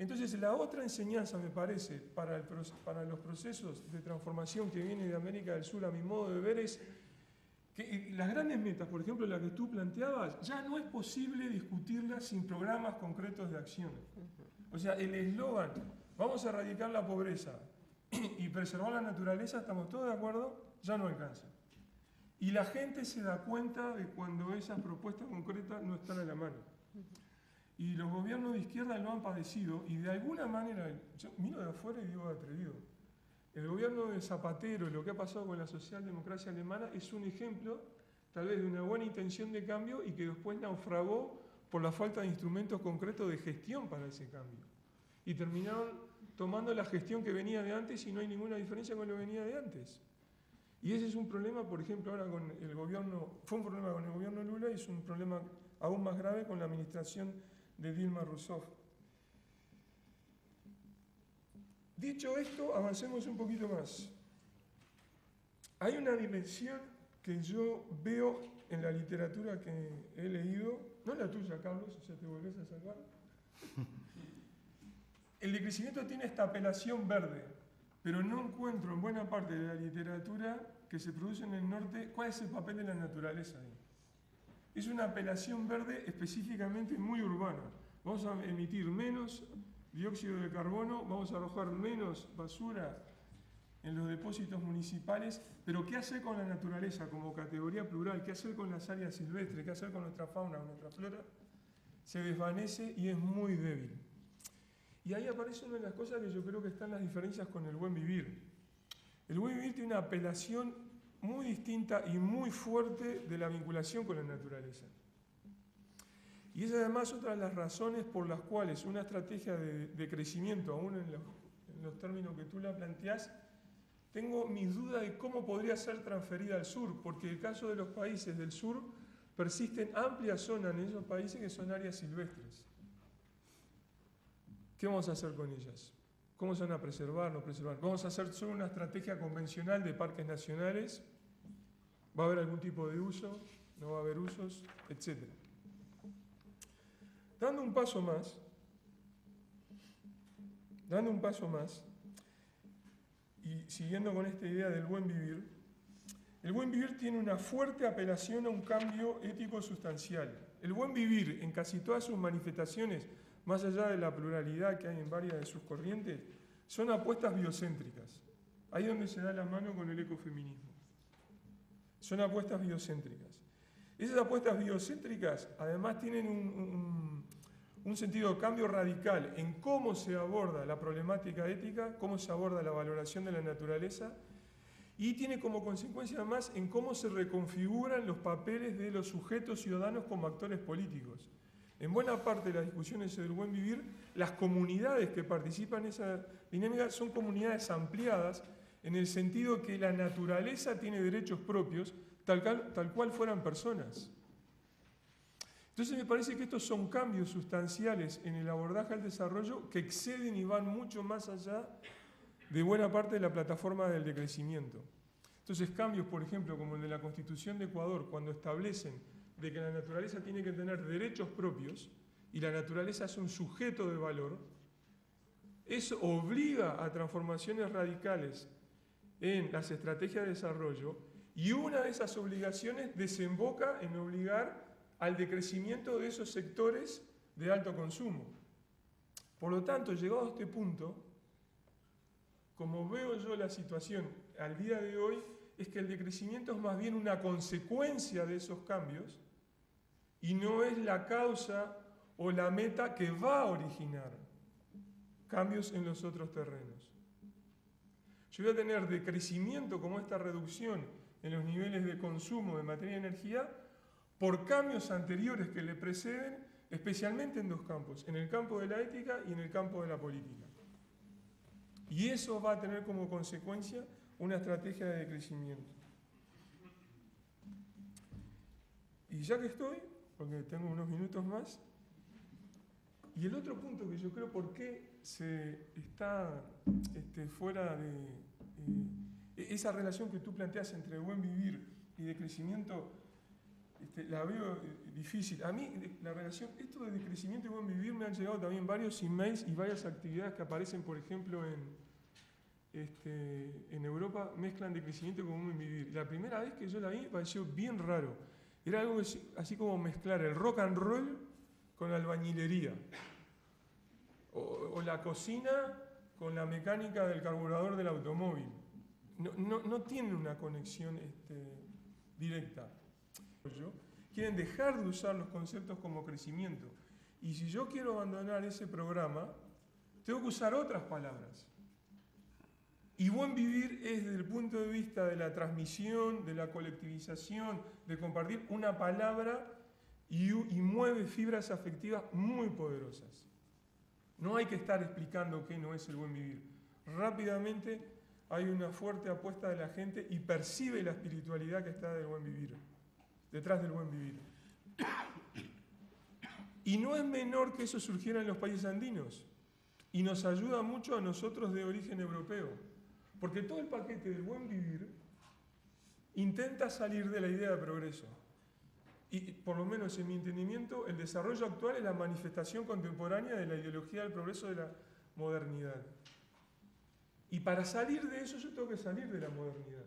Entonces, la otra enseñanza, me parece, para los procesos de transformación que viene de América del Sur, a mi modo de ver, es que las grandes metas, por ejemplo, la que tú planteabas, ya no es posible discutirlas sin programas concretos de acción. O sea, el eslogan, vamos a erradicar la pobreza y preservar la naturaleza, ¿estamos todos de acuerdo? Ya no alcanza. Y la gente se da cuenta de cuando esas propuestas concretas no están a la mano. Y los gobiernos de izquierda lo han padecido, y de alguna manera, yo miro de afuera y digo atrevido. El gobierno de Zapatero y lo que ha pasado con la socialdemocracia alemana es un ejemplo, tal vez, de una buena intención de cambio y que después naufragó por la falta de instrumentos concretos de gestión para ese cambio. Y terminaron tomando la gestión que venía de antes y no hay ninguna diferencia con lo que venía de antes. Y ese es un problema, por ejemplo, ahora con el gobierno, fue un problema con el gobierno Lula y es un problema aún más grave con la administración de Dilma Rousseff. Dicho esto, avancemos un poquito más. Hay una dimensión que yo veo en la literatura que he leído, no la tuya, Carlos, o sea, te volvés a salvar. El decrecimiento tiene esta apelación verde, pero no encuentro en buena parte de la literatura que se produce en el norte cuál es el papel de la naturaleza ahí. Es una apelación verde específicamente muy urbana. Vamos a emitir menos dióxido de carbono, vamos a arrojar menos basura en los depósitos municipales, pero ¿qué hacer con la naturaleza como categoría plural? ¿Qué hacer con las áreas silvestres? ¿Qué hacer con nuestra fauna, con nuestra flora? Se desvanece y es muy débil. Y ahí aparece una de las cosas que yo creo que están las diferencias con el buen vivir. El buen vivir tiene una apelación muy distinta y muy fuerte de la vinculación con la naturaleza. Y es además otra de las razones por las cuales una estrategia de crecimiento, aún en los términos que tú la planteás, tengo mis dudas de cómo podría ser transferida al sur, porque en el caso de los países del sur persisten amplias zonas en esos países que son áreas silvestres. ¿Qué vamos a hacer con ellas? ¿Cómo se van a preservar, no preservar? ¿Vamos a hacer solo una estrategia convencional de parques nacionales? ¿Va a haber algún tipo de uso? ¿No va a haber usos? Etcétera. Dando un paso más, y siguiendo con esta idea del buen vivir, el buen vivir tiene una fuerte apelación a un cambio ético sustancial. El buen vivir, en casi todas sus manifestaciones, más allá de la pluralidad que hay en varias de sus corrientes, son apuestas biocéntricas. Ahí es donde se da la mano con el ecofeminismo. Son apuestas biocéntricas. Esas apuestas biocéntricas además tienen un sentido de cambio radical en cómo se aborda la problemática ética, cómo se aborda la valoración de la naturaleza, y tiene como consecuencia además en cómo se reconfiguran los papeles de los sujetos ciudadanos como actores políticos. En buena parte de las discusiones del buen vivir, las comunidades que participan en esa dinámica son comunidades ampliadas en el sentido que la naturaleza tiene derechos propios, tal cual fueran personas. Entonces me parece que estos son cambios sustanciales en el abordaje al desarrollo que exceden y van mucho más allá de buena parte de la plataforma del decrecimiento. Entonces cambios, por ejemplo, como el de la Constitución de Ecuador, cuando establecen de que la naturaleza tiene que tener derechos propios y la naturaleza es un sujeto de valor, eso obliga a transformaciones radicales en las estrategias de desarrollo y una de esas obligaciones desemboca en obligar al decrecimiento de esos sectores de alto consumo. Por lo tanto, llegado a este punto, como veo yo la situación al día de hoy, es que el decrecimiento es más bien una consecuencia de esos cambios y no es la causa o la meta que va a originar cambios en los otros terrenos. Yo voy a tener decrecimiento como esta reducción en los niveles de consumo de materia y energía por cambios anteriores que le preceden, especialmente en dos campos, en el campo de la ética y en el campo de la política. Y eso va a tener como consecuencia una estrategia de decrecimiento. Y ya que estoy, porque tengo unos minutos más, y el otro punto que yo creo por qué se está fuera de esa relación que tú planteas entre buen vivir y decrecimiento, la veo difícil. A mí, la relación, esto de decrecimiento y buen vivir, me han llegado también varios emails y varias actividades que aparecen, por ejemplo, en Europa, mezclan decrecimiento con buen vivir. La primera vez que yo la vi me pareció bien raro. Era algo así como mezclar el rock and roll con la albañilería. O la cocina con la mecánica del carburador del automóvil. No tienen una conexión directa. Quieren dejar de usar los conceptos como crecimiento. Y si yo quiero abandonar ese programa, tengo que usar otras palabras. Y buen vivir es desde el punto de vista de la transmisión, de la colectivización, de compartir una palabra y mueve fibras afectivas muy poderosas. No hay que estar explicando qué no es el buen vivir. Rápidamente hay una fuerte apuesta de la gente y percibe la espiritualidad que está del buen vivir, detrás del buen vivir. Y no es menor que eso surgiera en los países andinos. Y nos ayuda mucho a nosotros de origen europeo. Porque todo el paquete del buen vivir intenta salir de la idea de progreso. Y por lo menos en mi entendimiento, el desarrollo actual es la manifestación contemporánea de la ideología del progreso de la modernidad. Y para salir de eso yo tengo que salir de la modernidad.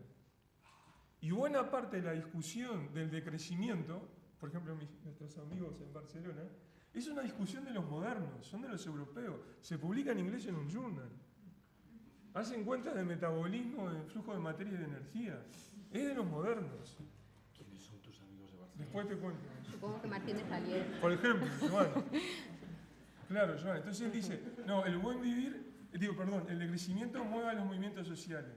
Y buena parte de la discusión del decrecimiento, por ejemplo nuestros amigos en Barcelona, es una discusión de los modernos, son de los europeos. Se publica en inglés en un journal. Hacen cuentas de metabolismo, de flujo de materia y de energía. Es de los modernos. ¿Quiénes son tus amigos de Barcelona? Después te cuento. Supongo que Martín de Salier. Por ejemplo, Joan. Claro, Joan. Entonces él dice, no, el buen vivir, el decrecimiento mueve a los movimientos sociales.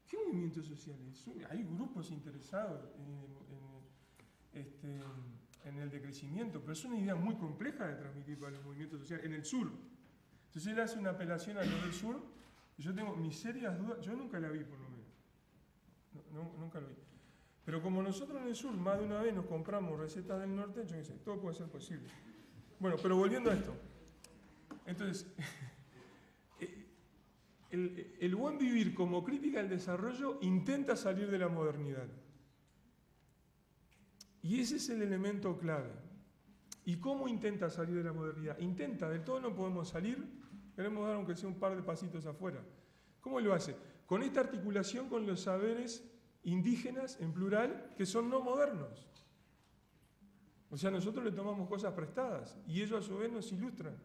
¿Qué movimientos sociales? Hay grupos interesados en el decrecimiento, pero es una idea muy compleja de transmitir para los movimientos sociales en el sur. Entonces él hace una apelación a lo del sur, y yo tengo mis serias dudas, yo nunca la vi por lo menos, nunca lo vi. Pero como nosotros en el sur más de una vez nos compramos recetas del norte, yo qué sé, todo puede ser posible. Bueno, pero volviendo a esto. Entonces, el buen vivir como crítica al desarrollo intenta salir de la modernidad. Y ese es el elemento clave. ¿Y cómo intenta salir de la modernidad? Intenta, del todo no podemos salir, queremos dar aunque sea un par de pasitos afuera. ¿Cómo lo hace? Con esta articulación con los saberes indígenas, en plural, que son no modernos. O sea, nosotros le tomamos cosas prestadas y ellos a su vez nos ilustran.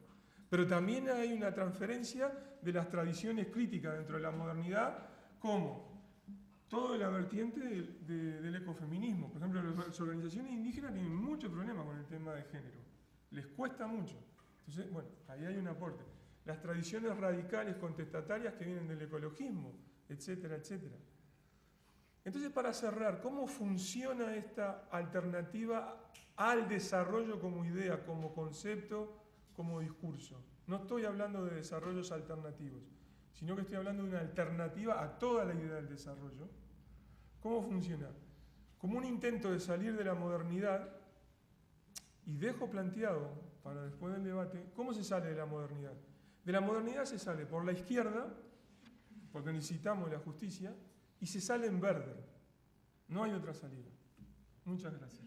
Pero también hay una transferencia de las tradiciones críticas dentro de la modernidad, como toda la vertiente del ecofeminismo. Por ejemplo, las organizaciones indígenas tienen mucho problema con el tema de género. Les cuesta mucho. Entonces, bueno, ahí hay un aporte. Las tradiciones radicales contestatarias que vienen del ecologismo, etcétera, etcétera. Entonces, para cerrar, ¿cómo funciona esta alternativa al desarrollo como idea, como concepto, como discurso? No estoy hablando de desarrollos alternativos, sino que estoy hablando de una alternativa a toda la idea del desarrollo. ¿Cómo funciona? Como un intento de salir de la modernidad, y dejo planteado, para después del debate, ¿cómo se sale de la modernidad? De la modernidad se sale por la izquierda, porque necesitamos la justicia, y se sale en verde. No hay otra salida. Muchas gracias.